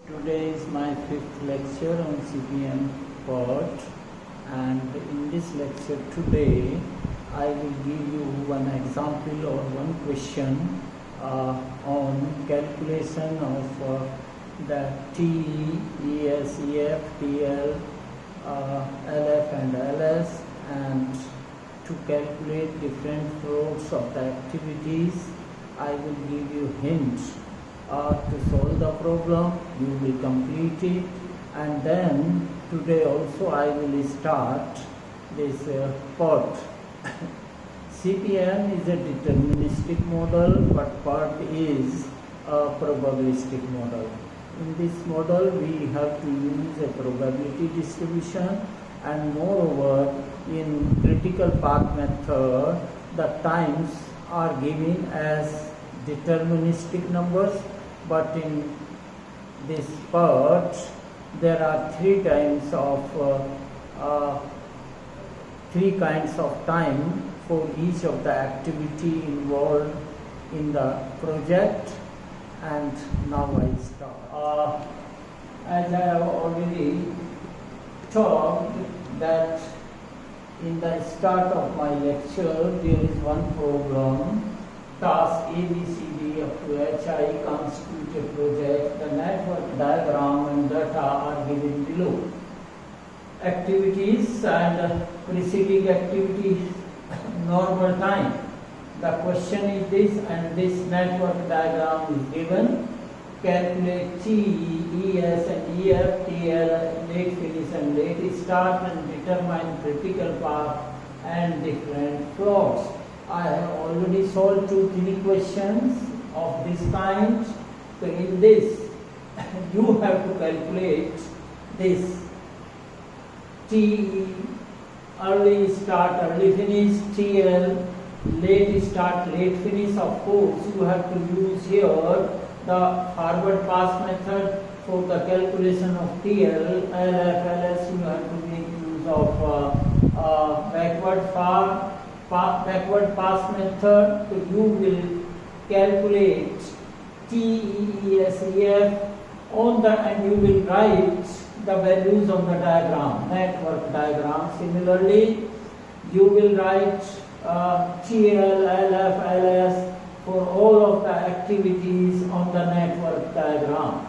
Today is my fifth lecture on CPM part, and in this lecture today I will give you one example or one question on calculation of the TE, ES, EF, TL, LF and LS, and to calculate different floats of the activities. I will give you hints to solve the problem. You will complete it, and then today also I will start this part. CPM is a deterministic model, but part is a probabilistic model. In this model we have to use a probability distribution, and moreover in critical path method the times are given as deterministic numbers, but in this part there are three kinds of time for each of the activity involved in the project. And now I start. As I have already talked that in the start of my lecture there is one problem. Task ABCD up to HI constitute a project. The network diagram and data are given below. Activities and preceding activities normal time. The question is this, and this network diagram is given. Calculate TE, ES and EF, TL, late finish and late start, and determine critical path and different floats. I have already solved 2-3 questions of this kind. So in this you have to calculate this TE, early start, early finish, TL, late start, late finish. Of course you have to use here the forward pass method for the calculation of TL. LF, LS, you have to make use of backward pass method. So you will calculate TESEF on the, and you will write the values on the diagram, network diagram. Similarly, you will write TL, LF, LS for all of the activities on the network diagram.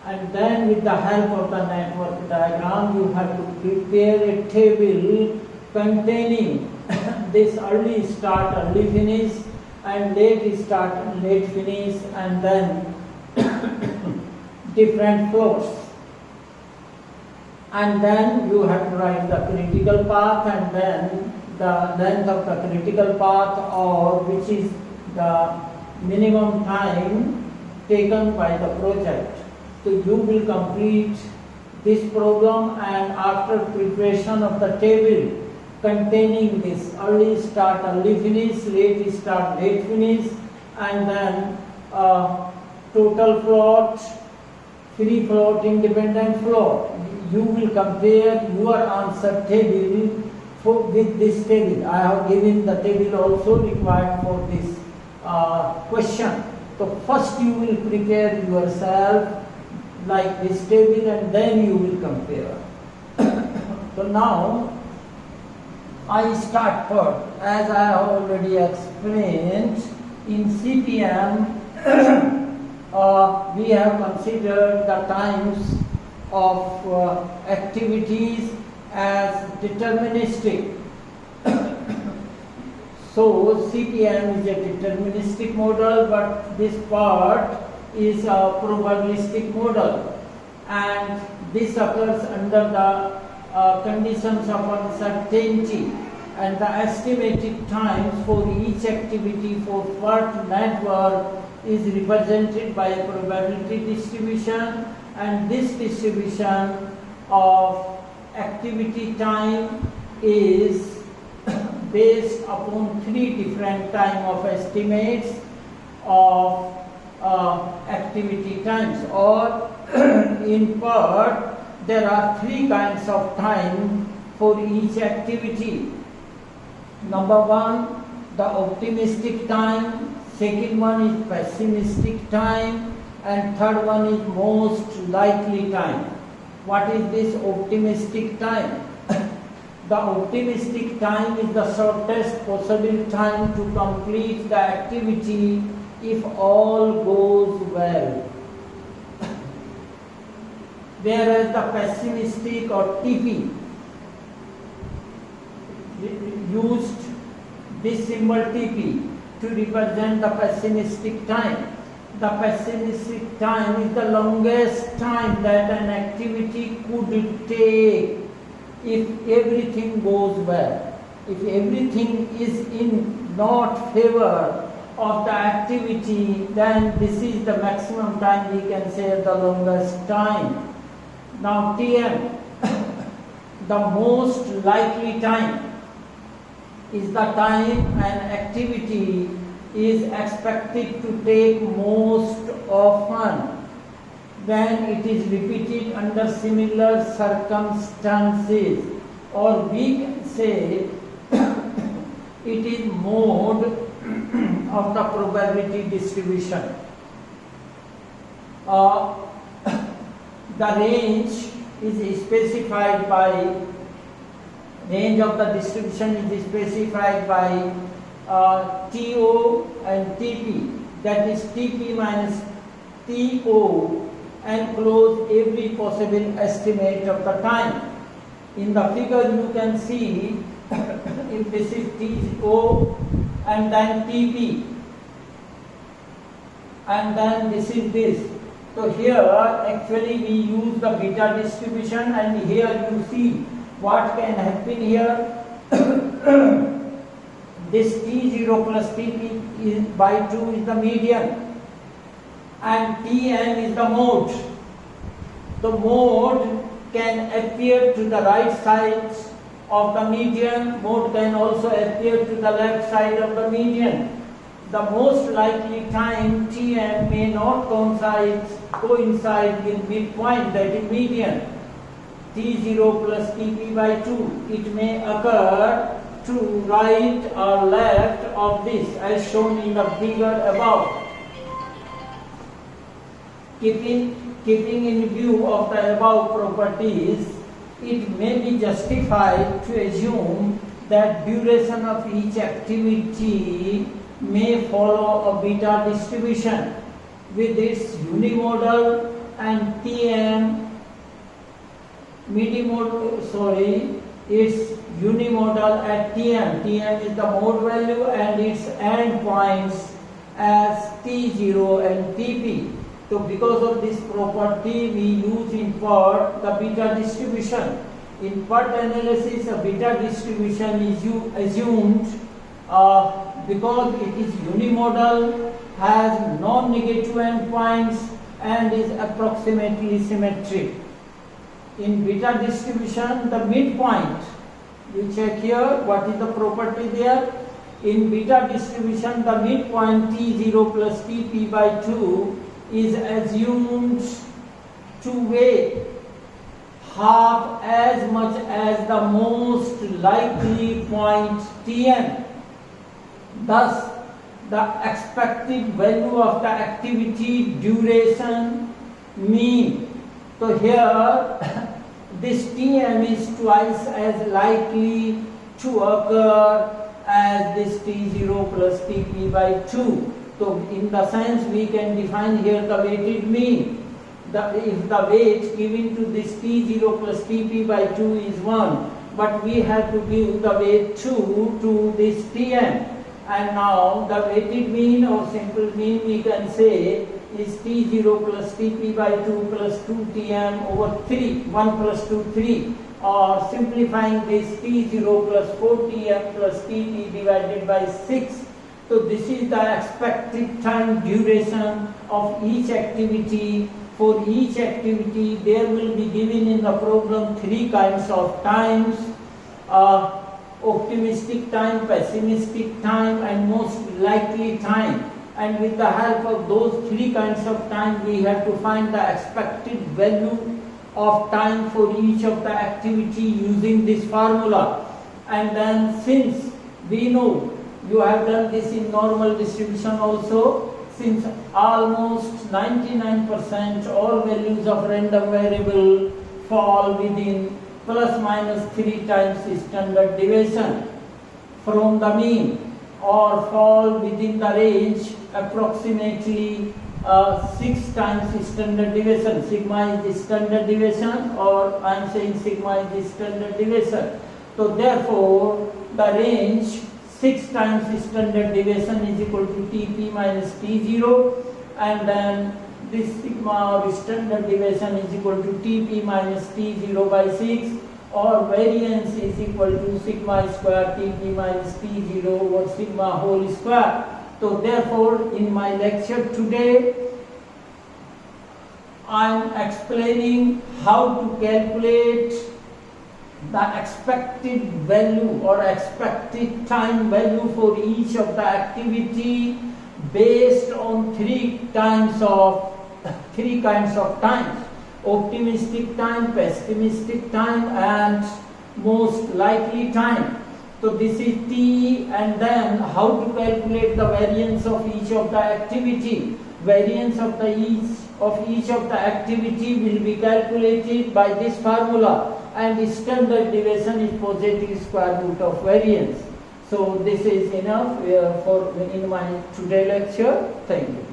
And then with the help of the network diagram, you have to prepare a table containing this early start, early finish, and late start and late finish, and then different floats. And then you have to write the critical path, and then the length of the critical path, or which is the minimum time taken by the project. So you will complete this program, and after preparation of the table containing this early start, early finish, late start, late finish, and then total float, free float, independent float, you will compare your answer table with this table. I have given the table also required for this question. So first you will prepare yourself like this table, and then you will compare. So now I start first. As I have already explained, in CPM we have considered the times of activities as deterministic. So CPM is a deterministic model, but this part is a probabilistic model, and this occurs under the conditions of uncertainty, and the estimated times for each activity for what network is represented by a probability distribution, and this distribution of activity time is based upon 3 different time of estimates of activity times, or in part there are 3 kinds of time for each activity. Number 1, the optimistic time. Second one is pessimistic time, and third one is most likely time. What is this optimistic time? The optimistic time is the shortest possible time to complete the activity if all goes well. Whereas the pessimistic or TP used this symbol TP to represent the pessimistic time. The pessimistic time is the longest time that an activity could take if everything goes well. If everything is in not favor of the activity, then this is the maximum time we can say the longest time. Now TM, the most likely time, is the time an activity is expected to take most often when it is repeated under similar circumstances, or we can say it is mode of the probability distribution. The range is specified by range of the distribution is specified by TO and TP, that is TP minus TO, enclose every possible estimate of the time. In the figure you can see if this is TO and then TP and then this is this. So here actually we use the beta distribution, and here you see what can happen here. This T0 plus Tp is by 2 is the median and Tn is the mode. The mode can appear to the right side of the median, mode can also appear to the left side of the median. The most likely time Tn may not coincide with midpoint, that is median. T0 plus Tp by 2, it may occur to right or left of this as shown in the figure above. Keeping in view of the above properties, it may be justified to assume that duration of each activity may follow a beta distribution with its unimodal and Tm its unimodal at Tm. Tm is the mode value and its endpoints as T0 and Tp. So because of this property we use in part the beta distribution. In part analysis a beta distribution is assumed because it is unimodal, has non-negative endpoints and is approximately symmetric. In beta distribution the midpoint, we check here what is the property there. In beta distribution the midpoint T0 plus Tp by 2 is assumed to weigh half as much as the most likely point Tn. Thus, the expected value of the activity duration mean. So here, this Tm is twice as likely to occur as this T0 plus Tp by 2. So in the sense we can define here the weighted mean. If the weight given to this T0 plus Tp by 2 is 1, but we have to give the weight 2 to this Tm. And now the weighted mean or simple mean we can say is T0 plus Tp by 2 plus 2 Tm over 3, 1 plus 2, 3, or simplifying this T0 plus 4 Tm plus Tp divided by 6. So this is the expected time duration of each activity. For each activity there will be given in the problem 3 kinds of times, optimistic time, pessimistic time and most likely time. And with the help of those 3 kinds of time we have to find the expected value of time for each of the activity using this formula. And then since we know, you have done this in normal distribution also, since almost 99% all values of random variable fall within plus minus 3 times standard deviation from the mean, or fall within the range approximately 6 times standard deviation. Sigma is the standard deviation, or I am saying sigma is the standard deviation. So therefore the range 6 times standard deviation is equal to Tp minus T0, and then this sigma or standard deviation is equal to Tp minus T0 by 6, or variance is equal to sigma square Tp minus T0 over sigma whole square. So therefore in my lecture today I am explaining how to calculate the expected value or expected time value for each of the activity based on three kinds of times: optimistic time, pessimistic time, and most likely time. So this is T, and then how to calculate the variance of each of the activity. Variance of each of the activity will be calculated by this formula, and standard deviation is positive square root of variance. So this is enough for in my today lecture. Thank you.